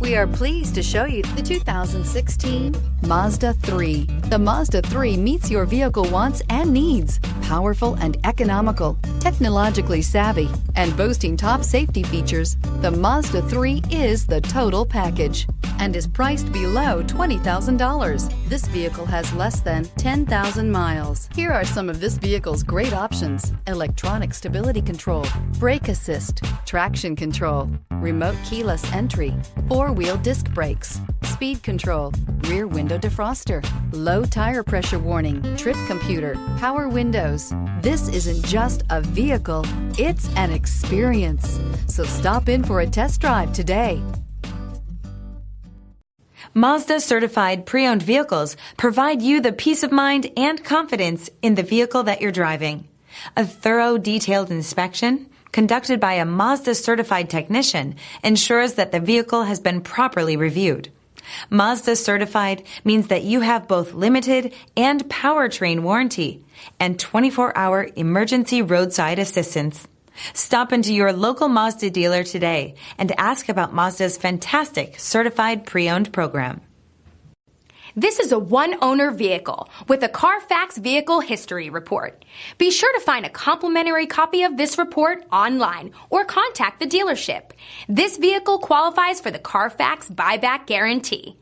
We are pleased to show you the 2016 Mazda 3. The Mazda 3 meets your vehicle wants and needs. Powerful and economical, technologically savvy, and boasting top safety features, the Mazda 3 is the total package and is priced below $20,000. This vehicle has less than 10,000 miles. Here are some of this vehicle's great options: electronic stability control, brake assist, traction control, remote keyless entry, four-wheel disc brakes, speed control, rear window defroster, low tire pressure warning, trip computer, power windows. This isn't just a vehicle, it's an experience. So stop in for a test drive today. Mazda certified pre-owned vehicles provide you the peace of mind and confidence in the vehicle that you're driving. A thorough, detailed inspection conducted by a Mazda certified technician ensures that the vehicle has been properly reviewed. Mazda certified means that you have both limited and powertrain warranty and 24-hour emergency roadside assistance. Stop into your local Mazda dealer today and ask about Mazda's fantastic certified pre-owned program. This is a one-owner vehicle with a CARFAX Vehicle History Report. Be sure to find a complimentary copy of this report online or contact the dealership. This vehicle qualifies for the CARFAX Buyback Guarantee.